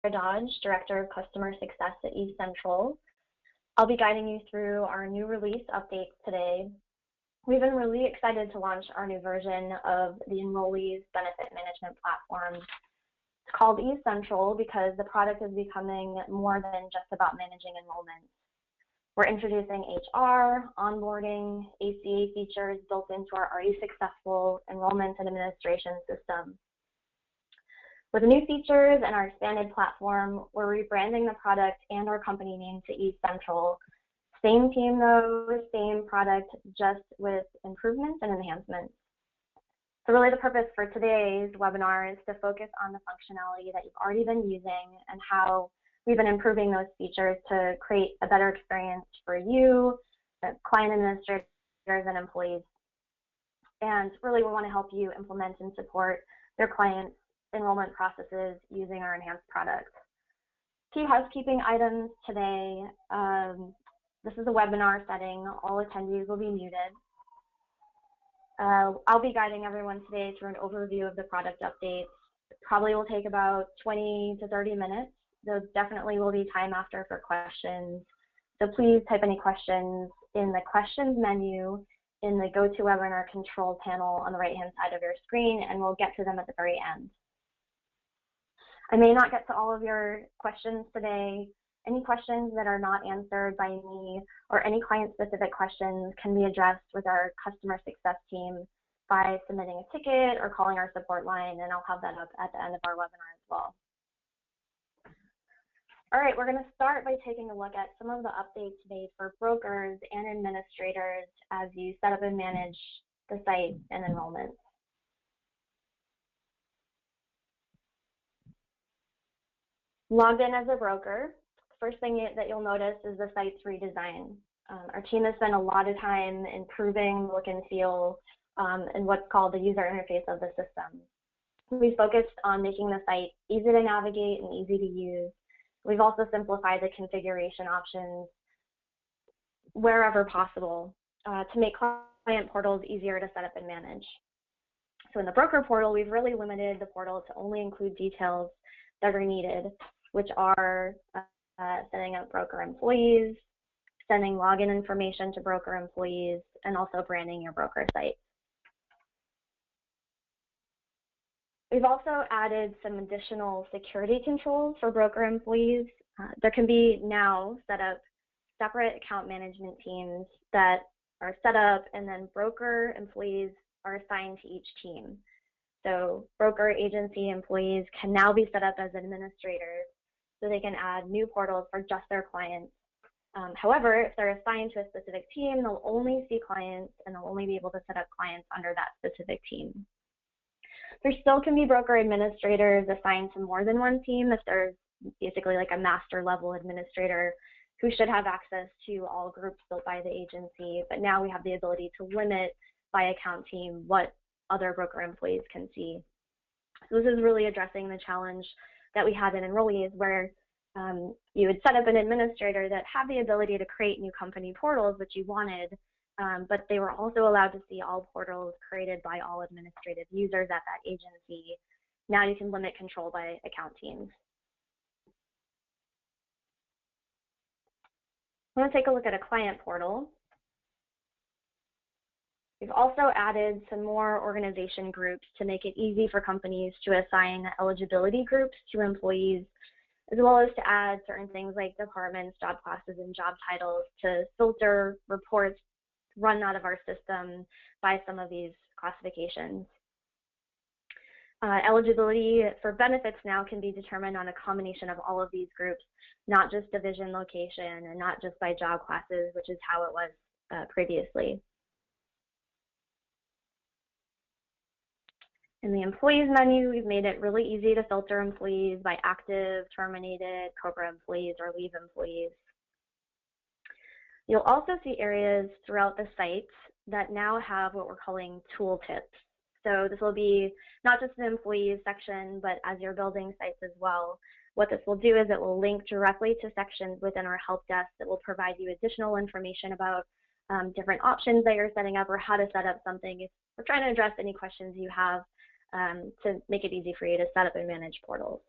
Dodge, Director of Customer Success at EaseCentral. I'll be guiding you through our new release updates today. We've been really excited to launch our new version of the Enrollease benefit management platform. It's called EaseCentral because the product is becoming more than just about managing enrollment. We're introducing HR, onboarding, ACA features built into our already successful enrollment and administration system. With the new features and our expanded platform, we're rebranding the product and our company name to EaseCentral. Same team though, same product, just with improvements and enhancements. So really the purpose for today's webinar is to focus on the functionality that you've already been using and how we've been improving those features to create a better experience for you, the client administrators, and employees. And really we want to help you implement and support your clients' enrollment processes using our enhanced products. Key housekeeping items today. This is a webinar setting. All attendees will be muted. I'll be guiding everyone today through an overview of the product updates. It probably will take about 20 to 30 minutes. There definitely will be time after for questions. So please type any questions in the questions menu in the GoToWebinar control panel on the right-hand side of your screen, and we'll get to them at the very end. I may not get to all of your questions today. Any questions that are not answered by me or any client-specific questions can be addressed with our customer success team by submitting a ticket or calling our support line, and I'll have that up at the end of our webinar as well. All right, we're going to start by taking a look at some of the updates made for brokers and administrators as you set up and manage the site and enrollment. Logged in as a broker, first thing that you'll notice is the site's redesign. Our team has spent a lot of time improving look and feel and what's called the user interface of the system. We focused on making the site easy to navigate and easy to use. We've also simplified the configuration options wherever possible to make client portals easier to set up and manage. So in the broker portal, we've really limited the portal to only include details that are needed, which are setting up broker employees, sending login information to broker employees, and also branding your broker site. We've also added some additional security controls for broker employees. There can be now set up separate account management teams that are set up, and then broker employees are assigned to each team. So broker agency employees can now be set up as administrators so they can add new portals for just their clients. However, if they're assigned to a specific team, they'll only see clients and they'll only be able to set up clients under that specific team. There still can be broker administrators assigned to more than one team if there's basically like a master level administrator who should have access to all groups built by the agency, but now we have the ability to limit by account team what other broker employees can see. So this is really addressing the challenge that we had in Enrollease where you would set up an administrator that had the ability to create new company portals, which you wanted, but they were also allowed to see all portals created by all administrative users at that agency. Now you can limit control by account teams. I want to take a look at a client portal. We've also added some more organization groups to make it easy for companies to assign eligibility groups to employees, as well as to add certain things like departments, job classes, and job titles to filter reports run out of our system by some of these classifications. Eligibility for benefits now can be determined on a combination of all of these groups, not just division location and not just by job classes, which is how it was previously. In the employees menu, we've made it really easy to filter employees by active, terminated, COBRA employees, or leave employees. You'll also see areas throughout the site that now have what we're calling tooltips. So this will be not just an employees section, but as you're building sites as well. What this will do is it will link directly to sections within our help desk that will provide you additional information about different options that you're setting up or how to set up something. If we're trying to address any questions you have to make it easy for you to set up and manage portals.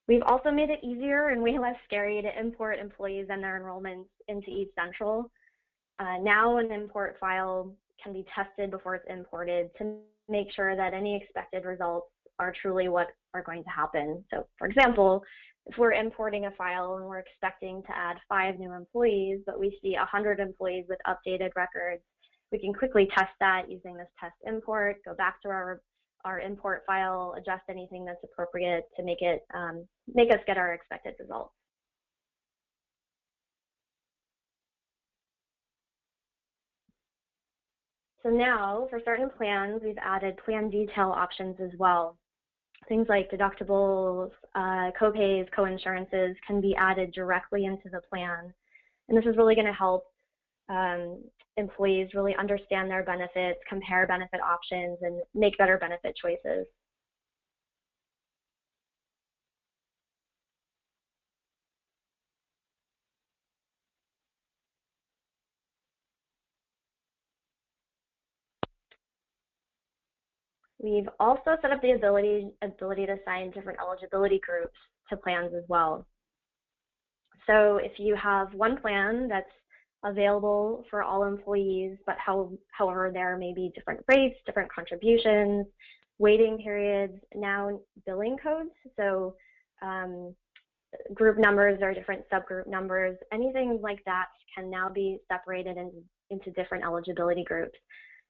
We've also made it easier and way less scary to import employees and their enrollments into EaseCentral. Now an import file can be tested before it's imported to make sure that any expected results are truly what are going to happen. So for example, if we're importing a file and we're expecting to add 5 new employees, but we see 100 employees with updated records, we can quickly test that using this test import, go back to our import file, adjust anything that's appropriate to make us get our expected results. So now for certain plans, we've added plan detail options as well. Things like deductibles, co-pays, co-insurances can be added directly into the plan. And this is really going to help employees really understand their benefits, compare benefit options, and make better benefit choices. We've also set up the ability to assign different eligibility groups to plans as well. So if you have one plan that's available for all employees, but however there may be different rates, different contributions, waiting periods, now billing codes, so group numbers or different subgroup numbers, anything like that can now be separated into different eligibility groups.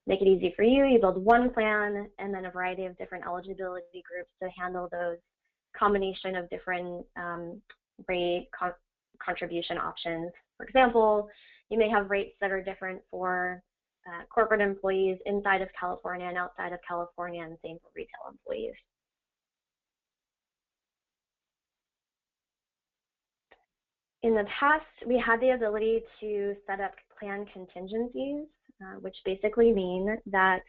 Make it easy for you. You build one plan and then a variety of different eligibility groups to handle those combination of different rate contribution options. For example, you may have rates that are different for corporate employees inside of California and outside of California, and same for retail employees. In the past, we had the ability to set up plan contingencies, which basically mean that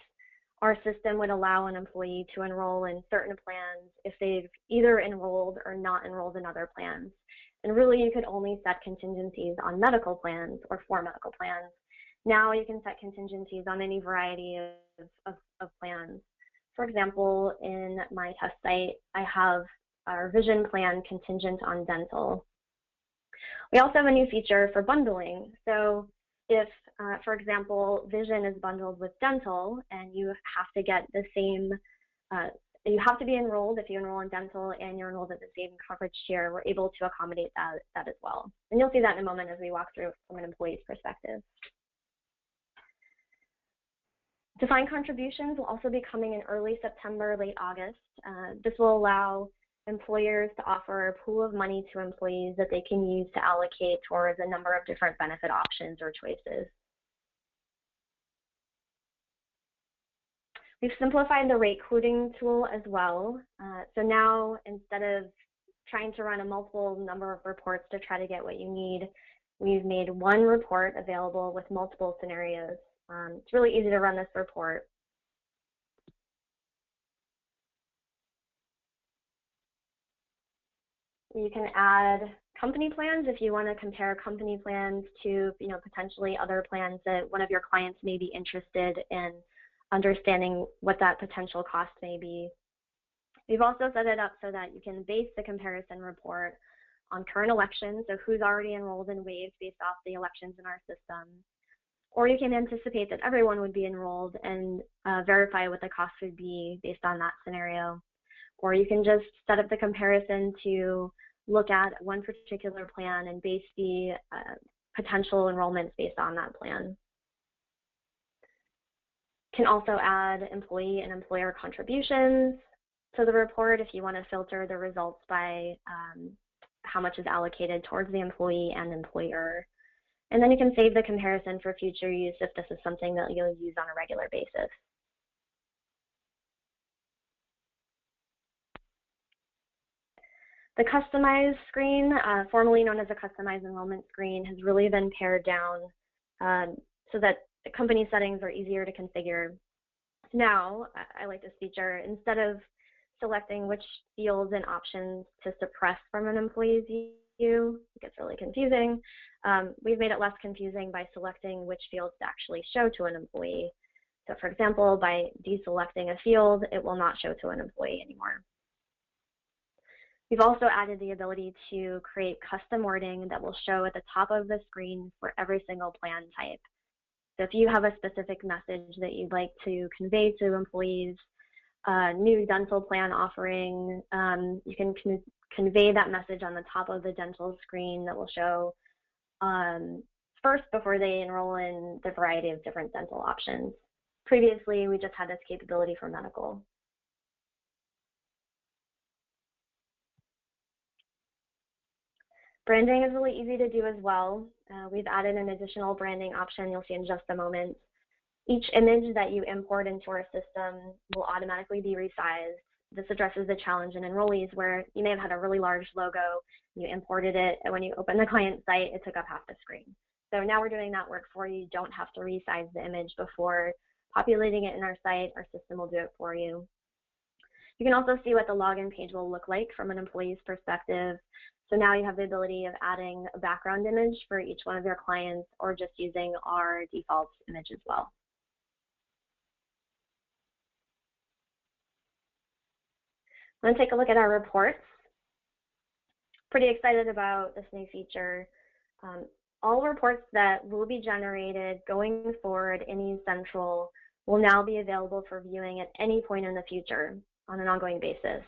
our system would allow an employee to enroll in certain plans if they've either enrolled or not enrolled in other plans. And really, you could only set contingencies on medical plans or for medical plans. Now you can set contingencies on any variety of plans. For example, in my test site, I have our vision plan contingent on dental. We also have a new feature for bundling. So if, for example, vision is bundled with dental and you have to get the same, you have to be enrolled if you enroll in dental and you're enrolled at the same coverage tier, we're able to accommodate that as well. And you'll see that in a moment as we walk through from an employee's perspective. Defined contributions will also be coming in early September, late August. This will allow employers to offer a pool of money to employees that they can use to allocate towards a number of different benefit options or choices. We've simplified the rate quoting tool as well. So now, instead of trying to run a multiple number of reports to try to get what you need, we've made one report available with multiple scenarios. It's really easy to run this report. You can add company plans if you want to compare company plans to, potentially other plans that one of your clients may be interested in understanding what that potential cost may be. We've also set it up so that you can base the comparison report on current elections, so who's already enrolled and waived based off the elections in our system. Or you can anticipate that everyone would be enrolled and verify what the cost would be based on that scenario. Or you can just set up the comparison to look at one particular plan and base the potential enrollments based on that plan. Can also add employee and employer contributions to the report if you want to filter the results by how much is allocated towards the employee and employer. And then you can save the comparison for future use if this is something that you'll use on a regular basis. The customized screen, formerly known as a customized enrollment screen, has really been pared down so that the company settings are easier to configure. Now, I like this feature. Instead of selecting which fields and options to suppress from an employee's view, it gets really confusing. We've made it less confusing by selecting which fields to actually show to an employee. So for example, by deselecting a field, it will not show to an employee anymore. We've also added the ability to create custom wording that will show at the top of the screen for every single plan type. So if you have a specific message that you'd like to convey to employees, new dental plan offering, you can convey that message on the top of the dental screen that will show first before they enroll in the variety of different dental options. Previously, we just had this capability for medical. Branding is really easy to do as well. We've added an additional branding option you'll see in just a moment. Each image that you import into our system will automatically be resized. This addresses the challenge in Enrollease where you may have had a really large logo, you imported it, and when you open the client site, it took up half the screen. So now we're doing that work for you. You don't have to resize the image before populating it in our site. Our system will do it for you. You can also see what the login page will look like from an employee's perspective. So now you have the ability of adding a background image for each one of your clients or just using our default image as well. Let's take a look at our reports. Pretty excited about this new feature. All reports that will be generated going forward in EaseCentral will now be available for viewing at any point in the future on an ongoing basis.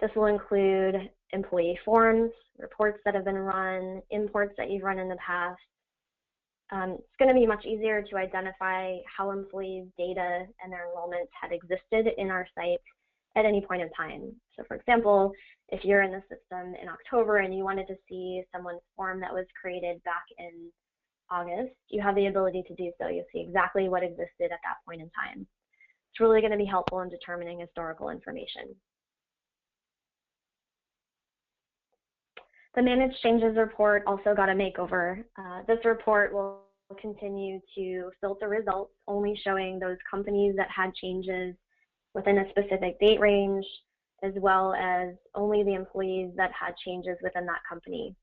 This will include employee forms, reports that have been run, imports that you've run in the past. It's going to be much easier to identify how employees' data and their enrollments had existed in our site at any point in time. So for example, if you're in the system in October and you wanted to see someone's form that was created back in August, you have the ability to do so. You'll see exactly what existed at that point in time. It's really going to be helpful in determining historical information. The Manage Changes report also got a makeover. This report will continue to filter results, only showing those companies that had changes within a specific date range, as well as only the employees that had changes within that company.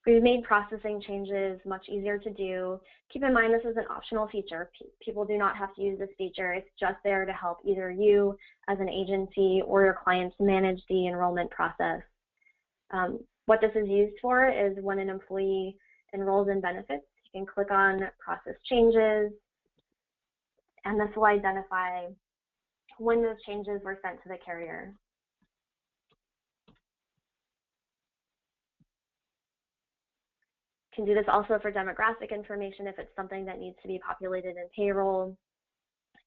We've made processing changes much easier to do. Keep in mind this is an optional feature. People do not have to use this feature. It's just there to help either you as an agency or your clients manage the enrollment process. What this is used for is when an employee enrolls in benefits, you can click on Process Changes, and this will identify when those changes were sent to the carrier. Can do this also for demographic information if it's something that needs to be populated in payroll.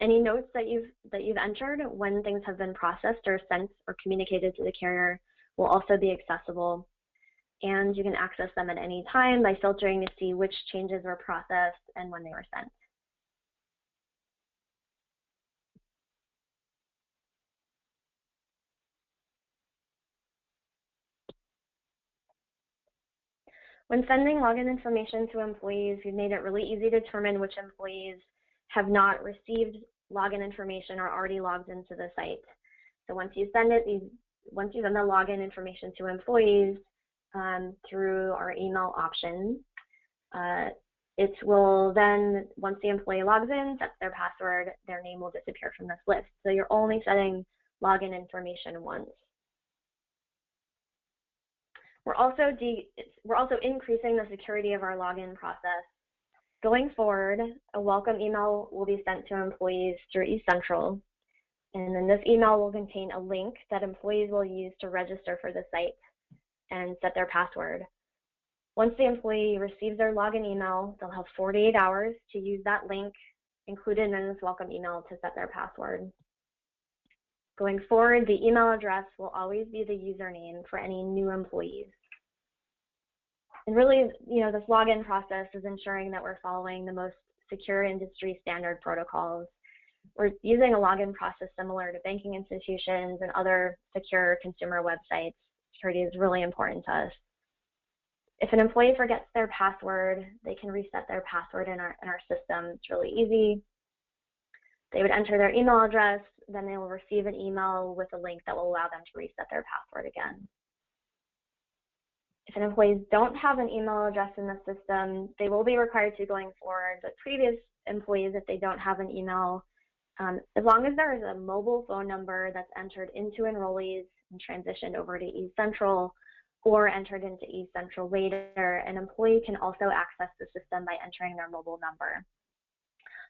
Any notes that you've entered when things have been processed or sent or communicated to the carrier will also be accessible. And you can access them at any time by filtering to see which changes were processed and when they were sent. When sending login information to employees, we've made it really easy to determine which employees have not received login information or already logged into the site. So once you send the login information to employees through our email option, it will then, once the employee logs in, sets their password, their name will disappear from this list. So you're only setting login information once. We're also increasing the security of our login process. Going forward, a welcome email will be sent to employees through EaseCentral, and then this email will contain a link that employees will use to register for the site and set their password. Once the employee receives their login email, they'll have 48 hours to use that link included in this welcome email to set their password. Going forward, the email address will always be the username for any new employees. And really, this login process is ensuring that we're following the most secure industry standard protocols. We're using a login process similar to banking institutions and other secure consumer websites. Security is really important to us. If an employee forgets their password, they can reset their password in our system. It's really easy. They would enter their email address, then they will receive an email with a link that will allow them to reset their password again. If an employees don't have an email address in the system, they will be required to going forward, but previous employees, if they don't have an email, As long as there is a mobile phone number that's entered into Enrollease and transitioned over to EaseCentral or entered into EaseCentral later, an employee can also access the system by entering their mobile number.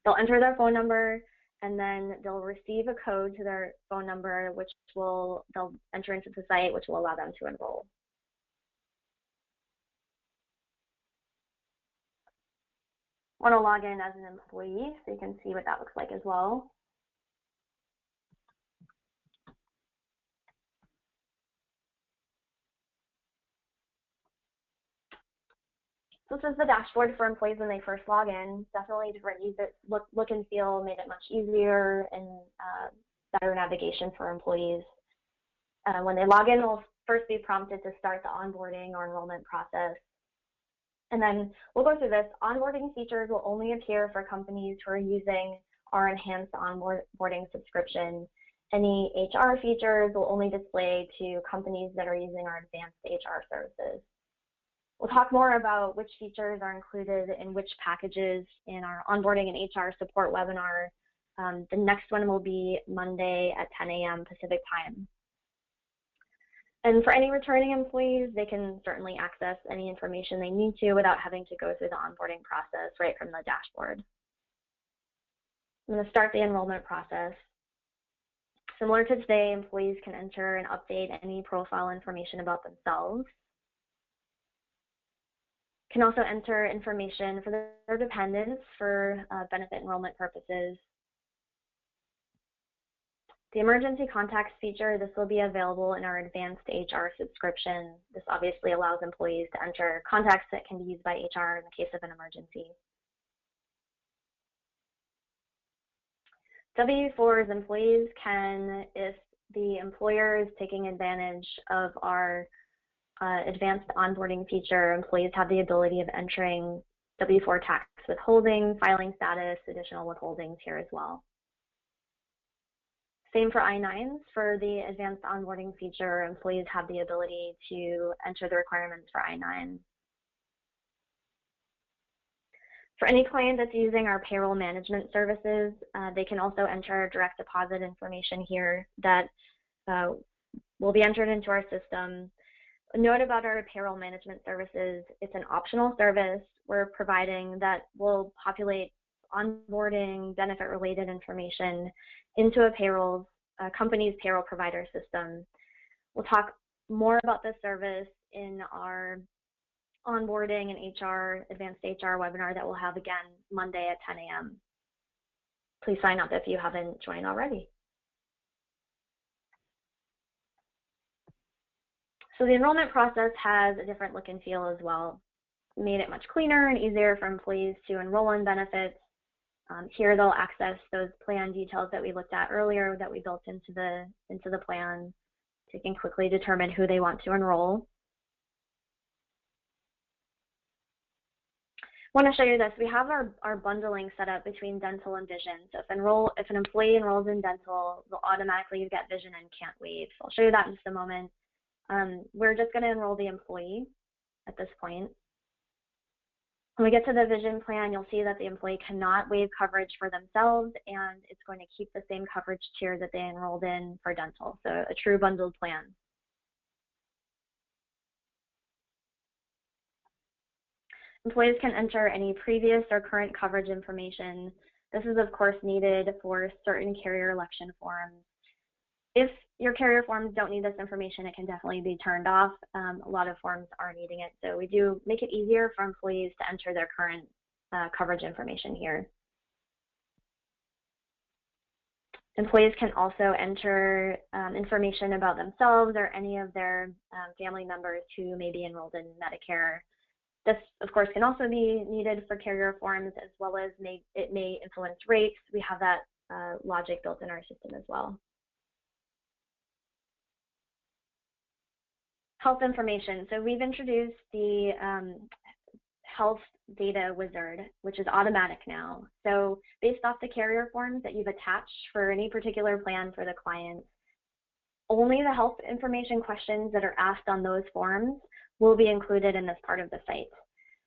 They'll enter their phone number and then they'll receive a code to their phone number, which they'll enter into the site, which will allow them to enroll. I want to log in as an employee so you can see what that looks like as well. So this is the dashboard for employees when they first log in. Definitely different look and feel, made it much easier and better navigation for employees. When they log in, they'll first be prompted to start the onboarding or enrollment process. And then we'll go through this. Onboarding features will only appear for companies who are using our enhanced onboarding subscription. Any HR features will only display to companies that are using our advanced HR services. We'll talk more about which features are included in which packages in our onboarding and HR support webinar. The next one will be Monday at 10 a.m. Pacific time. And for any returning employees, they can certainly access any information they need to without having to go through the onboarding process right from the dashboard. I'm going to start the enrollment process. Similar to today, employees can enter and update any profile information about themselves. Can also enter information for their dependents for benefit enrollment purposes. The emergency contacts feature, this will be available in our advanced HR subscription. This obviously allows employees to enter contacts that can be used by HR in the case of an emergency. W-4s employees can, if the employer is taking advantage of our advanced onboarding feature, employees have the ability of entering W-4 tax withholding, filing status, additional withholdings here as well. Same for I-9s. For the advanced onboarding feature, employees have the ability to enter the requirements for I-9. For any client that's using our payroll management services, they can also enter direct deposit information here that will be entered into our system. A note about our payroll management services, it's an optional service we're providing that will populate onboarding benefit-related information into a company's payroll provider system. We'll talk more about this service in our onboarding and advanced HR webinar that we'll have again Monday at 10 a.m. Please sign up if you haven't joined already. So the enrollment process has a different look and feel as well. Made it much cleaner and easier for employees to enroll in benefits. Here they'll access those plan details that we looked at earlier that we built into the plan, so you can quickly determine who they want to enroll. I want to show you this. We have our bundling set up between dental and vision. So if an employee enrolls in dental, they'll automatically get vision and can't waive. So I'll show you that in just a moment. We're just going to enroll the employee at this point. When we get to the vision plan, you'll see that the employee cannot waive coverage for themselves, and it's going to keep the same coverage tier that they enrolled in for dental, so a true bundled plan. Employees can enter any previous or current coverage information. This is, of course, needed for certain carrier election forms. If your carrier forms don't need this information, it can definitely be turned off. A lot of forms are needing it, so we do make it easier for employees to enter their current coverage information here. Employees can also enter information about themselves or any of their family members who may be enrolled in Medicare. This, of course, can also be needed for carrier forms, as well as it may influence rates. We have that logic built in our system as well. Health information. So we've introduced the health data wizard, which is automatic now. So based off the carrier forms that you've attached for any particular plan for the client, only the health information questions that are asked on those forms will be included in this part of the site.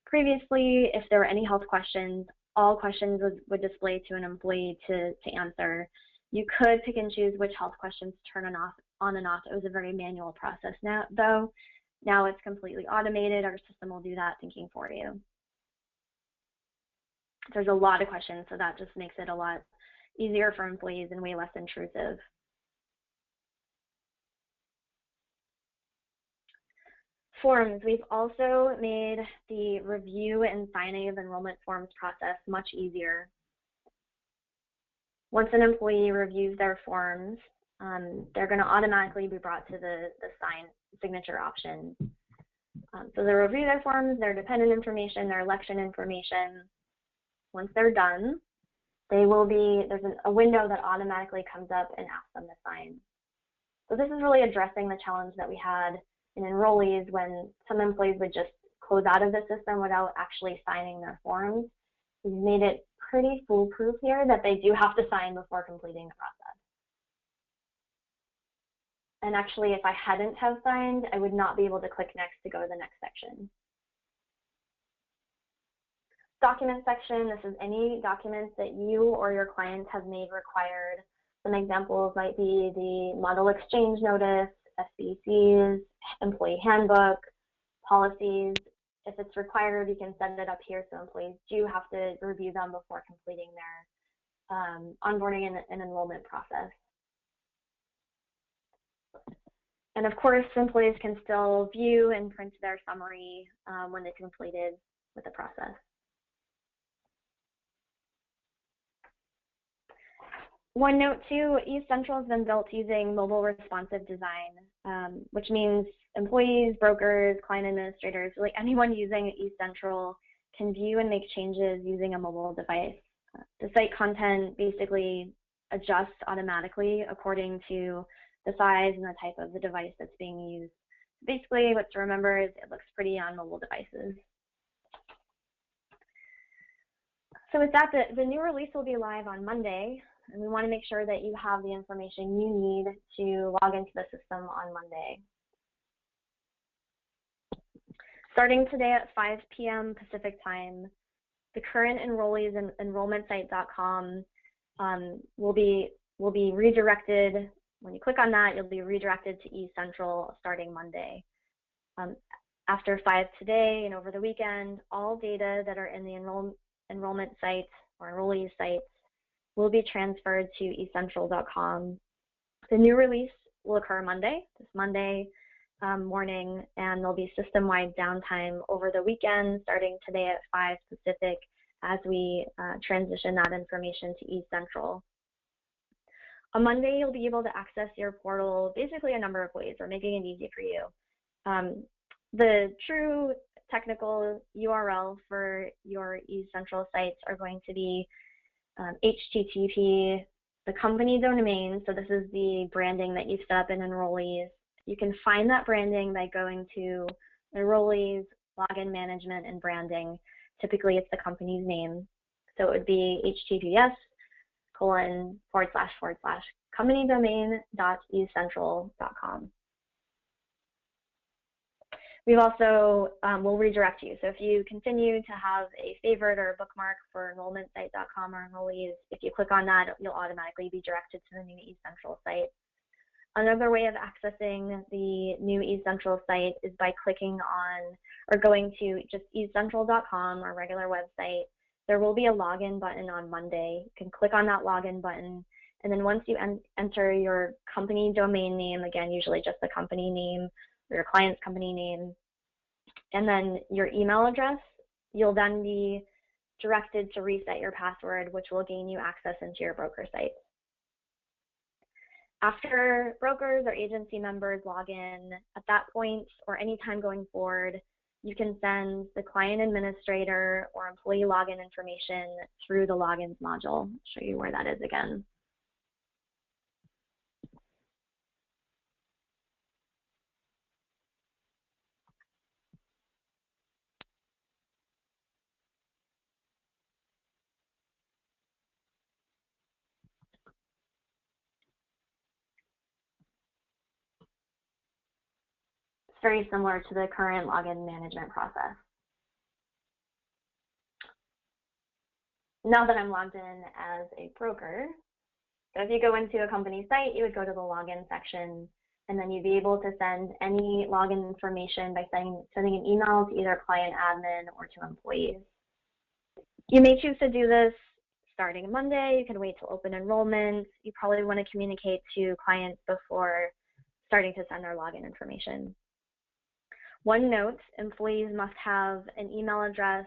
Previously, if there were any health questions, all questions would display to an employee to answer. You could pick and choose which health questions to turn on and off. It was a very manual process though. Now it's completely automated. Our system will do that thinking for you. There's a lot of questions, so that just makes it a lot easier for employees and way less intrusive. Forms. We've also made the review and signing of enrollment forms process much easier. Once an employee reviews their forms, they're going to automatically be brought to the signature option. So they review their forms, their dependent information, their election information. Once they're done, there's a window that automatically comes up and asks them to sign. So this is really addressing the challenge that we had in Enrollease when some employees would just close out of the system without actually signing their forms. We've made it pretty foolproof here that they do have to sign before completing the process. And actually, if I hadn't have signed, I would not be able to click next to go to the next section. Document section, this is any documents that you or your clients have made required. Some examples might be the model exchange notice, SBCs, employee handbook, policies. If it's required, you can send it up here so employees do have to review them before completing their onboarding and enrollment process. And of course, employees can still view and print their summary when they completed with the process. One note too, EaseCentral has been built using mobile responsive design, which means employees, brokers, client administrators, really anyone using EaseCentral can view and make changes using a mobile device. The site content basically adjusts automatically according to the size and the type of the device that's being used. Basically, what to remember is it looks pretty on mobile devices. So with that, the new release will be live on Monday, and we want to make sure that you have the information you need to log into the system on Monday. Starting today at 5 p.m. Pacific time, the current Enrollease and enrollmentsite.com will be redirected. When you click on that, you'll be redirected to EaseCentral starting Monday. After 5 today and over the weekend, all data that are in the enrollment site or Enrollease sites will be transferred to EaseCentral.com. The new release will occur this Monday morning, and there'll be system-wide downtime over the weekend starting today at 5 Pacific as we transition that information to EaseCentral. On Monday, you'll be able to access your portal basically a number of ways. We're making it easy for you. The true technical URL for your EaseCentral sites are going to be HTTP, the company domain. So this is the branding that you set up in Enrollease. You can find that branding by going to Enrollease, login management, and branding. Typically, it's the company's name. So it would be https://companydomain.easecentral.com. We've also, will redirect you. So if you continue to have a favorite or a bookmark for enrollmentsite.com or Enrollease, if you click on that, you'll automatically be directed to the new EaseCentral site. Another way of accessing the new EaseCentral site is by clicking on or going to just easecentral.com, our regular website. There will be a login button on Monday. You can click on that login button, and then once you enter your company domain name, again, usually just the company name or your client's company name, and then your email address, you'll then be directed to reset your password, which will gain you access into your broker site. After brokers or agency members log in, at that point or anytime going forward, you can send the client administrator or employee login information through the logins module. I'll show you where that is again. Very similar to the current login management process. now that I'm logged in as a broker, so if you go into a company site, you would go to the login section, and then you'd be able to send any login information by sending an email to either client admin or to employees. You may choose to do this starting Monday. You can wait till open enrollment. You probably want to communicate to clients before starting to send their login information. One note, employees must have an email address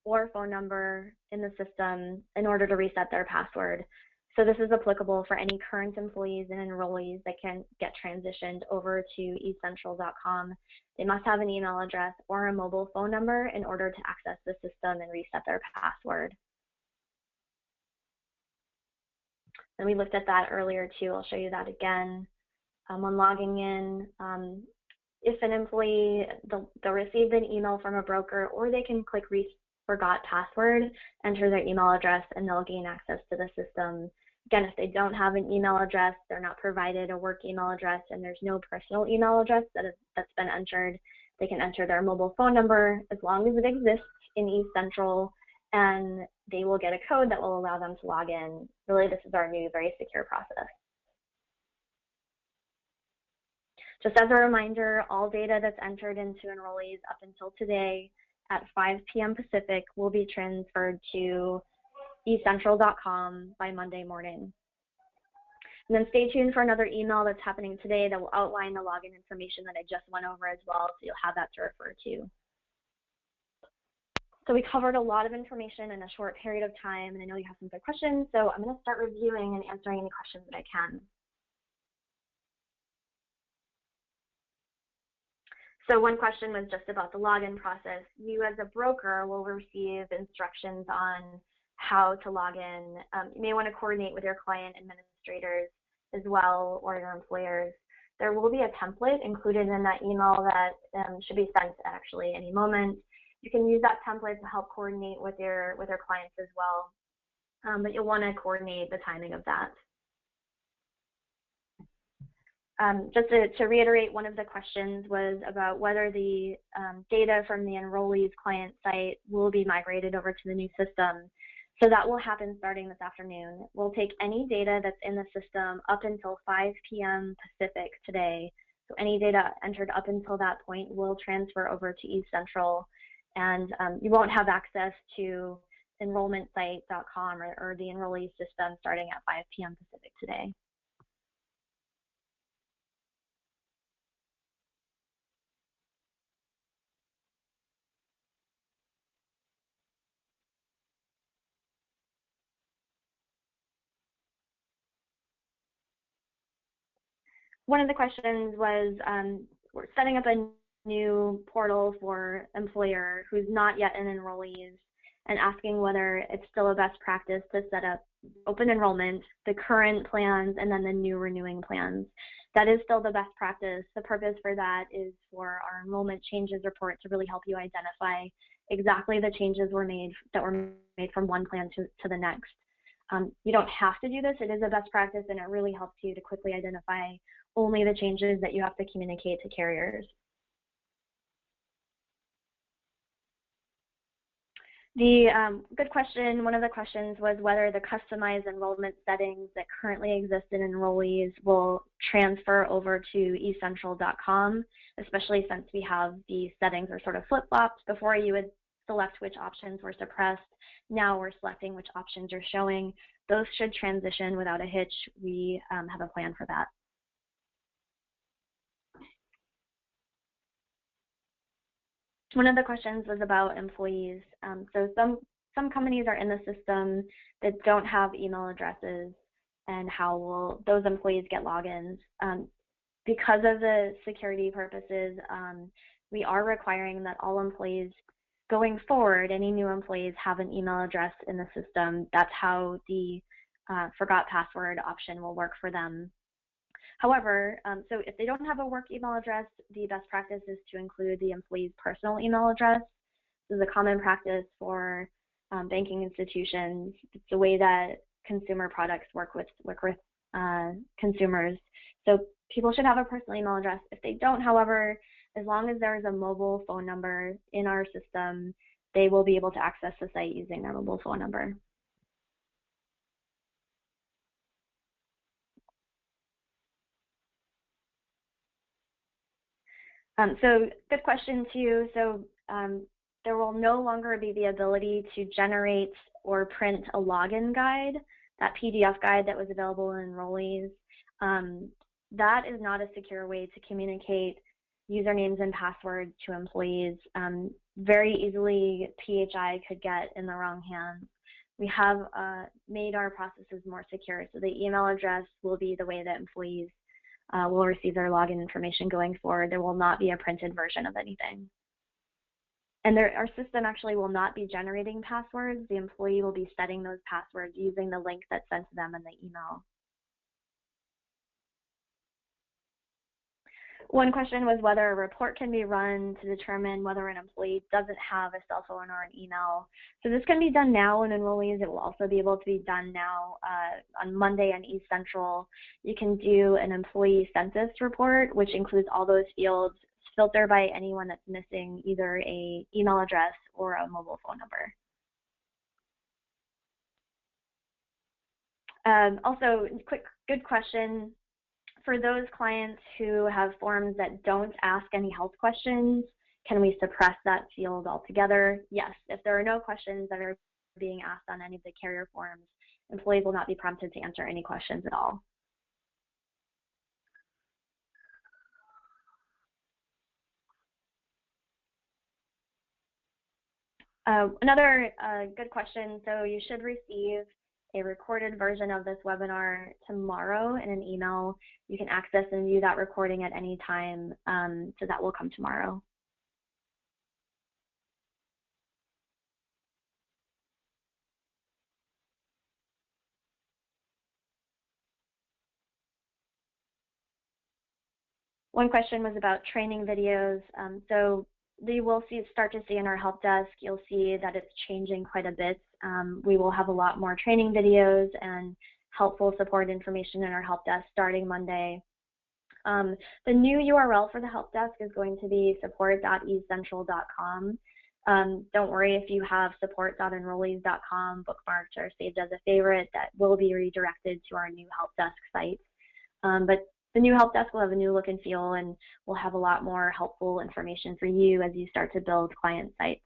or phone number in the system in order to reset their password. So this is applicable for any current employees and enrollees that can get transitioned over to EaseCentral.com. They must have an email address or a mobile phone number in order to access the system and reset their password. And we looked at that earlier too. I'll show you that again. When logging in, if an employee, they'll receive an email from a broker, or they can click Forgot Password, enter their email address, and they'll gain access to the system. Again, if they don't have an email address, they're not provided a work email address, and there's no personal email address that's been entered, they can enter their mobile phone number as long as it exists in EaseCentral, and they will get a code that will allow them to log in. Really, this is our new, very secure process. Just as a reminder, all data that's entered into Enrollease up until today at 5 p.m. Pacific will be transferred to EaseCentral.com by Monday morning. And then stay tuned for another email that's happening today that will outline the login information that I just went over as well, so you'll have that to refer to. So we covered a lot of information in a short period of time, and I know you have some good questions, so I'm going to start reviewing and answering any questions that I can. So one question was just about the login process. You as a broker will receive instructions on how to log in. You may want to coordinate with your client administrators as well, or your employers. There will be a template included in that email that should be sent actually any moment. You can use that template to help coordinate with your clients as well, but you'll want to coordinate the timing of that. Just to reiterate, one of the questions was about whether the data from the Enrollease client site will be migrated over to the new system. So that will happen starting this afternoon. We'll take any data that's in the system up until 5 p.m. Pacific today. So any data entered up until that point will transfer over to EaseCentral, and you won't have access to enrollmentsite.com or the Enrollease system starting at 5 p.m. Pacific today. One of the questions was, we're setting up a new portal for employer who's not yet an Enrollease, and asking whether it's still a best practice to set up open enrollment, the current plans, and then the new renewing plans. That is still the best practice. The purpose for that is for our enrollment changes report to really help you identify exactly the changes that were made from one plan to the next. You don't have to do this. It is a best practice, and it really helps you to quickly identify only the changes that you have to communicate to carriers. The good question, one of the questions was whether the customized enrollment settings that currently exist in Enrollease will transfer over to EaseCentral.com, especially since we have the settings are sort of flip-flopped. Before you would select which options were suppressed. Now we're selecting which options are showing. Those should transition without a hitch. We have a plan for that. One of the questions was about employees. So some companies are in the system that don't have email addresses, and how will those employees get logins? Because of the security purposes, we are requiring that all employees going forward, any new employees have an email address in the system. That's how the forgot password option will work for them. However, so if they don't have a work email address, the best practice is to include the employee's personal email address. This is a common practice for banking institutions. It's the way that consumer products work with consumers. So people should have a personal email address. If they don't, however, as long as there is a mobile phone number in our system, they will be able to access the site using their mobile phone number. So good question too. So there will no longer be the ability to generate or print a login guide, that PDF guide that was available in Enrollease. That is not a secure way to communicate usernames and passwords to employees. Very easily, PHI could get in the wrong hands. We have made our processes more secure, so the email address will be the way that employees will receive their login information going forward. There will not be a printed version of anything. And our system actually will not be generating passwords. The employee will be setting those passwords using the link that's sent to them in the email. One question was whether a report can be run to determine whether an employee doesn't have a cell phone or an email. So this can be done now in Enrollease. It will also be able to be done now on Monday on EaseCentral. You can do an employee census report, which includes all those fields, filter by anyone that's missing either an email address or a mobile phone number. Also, good question. For those clients who have forms that don't ask any health questions, can we suppress that field altogether? Yes. If there are no questions that are being asked on any of the carrier forms, employees will not be prompted to answer any questions at all. Another good question. So you should receive a recorded version of this webinar tomorrow in an email. You can access and view that recording at any time, so that will come tomorrow. One question was about training videos. So you will start to see in our help desk, you'll see that it's changing quite a bit. We will have a lot more training videos and helpful support information in our help desk starting Monday. The new URL for the help desk is going to be support.easecentral.com. Don't worry if you have support.enrollease.com bookmarked or saved as a favorite, that will be redirected to our new help desk site. But the new help desk will have a new look and feel, and we'll have a lot more helpful information for you as you start to build client sites.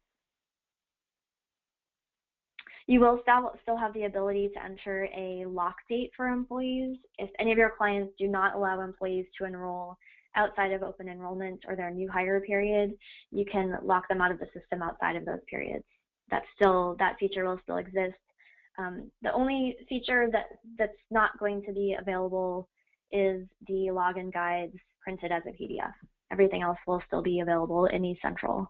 You will still have the ability to enter a lock date for employees. If any of your clients do not allow employees to enroll outside of open enrollment or their new hire period, you can lock them out of the system outside of those periods. That feature will still exist. The only feature that's not going to be available is the login guides printed as a PDF. Everything else will still be available in EaseCentral.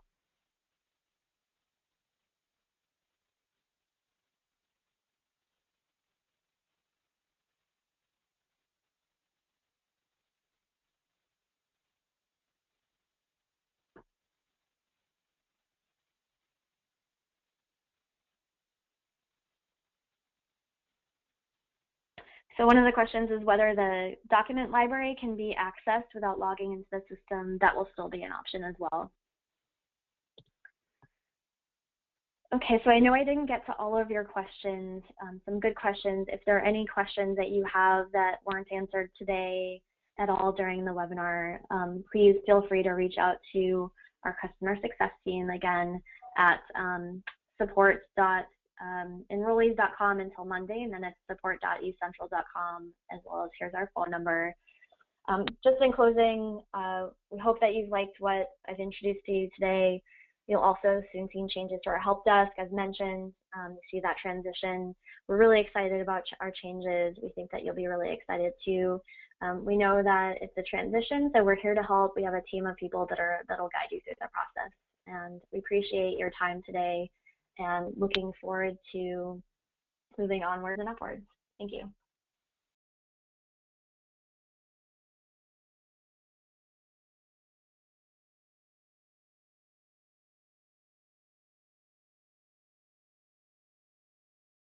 So one of the questions is whether the document library can be accessed without logging into the system. That will still be an option as well. Okay, so I know I didn't get to all of your questions, some good questions. If there are any questions that you have that weren't answered today at all during the webinar, please feel free to reach out to our customer success team, again, at support.enrollease.com until Monday, and then it's support.easecentral.com, as well as here's our phone number. Just in closing, we hope that you've liked what I've introduced to you today. You'll also soon see changes to our help desk, as mentioned. You see that transition. We're really excited about our changes. We think that you'll be really excited too. We know that it's a transition, so we're here to help. We have a team of people that'll guide you through the process. And we appreciate your time today and looking forward to moving onwards and upwards. Thank you.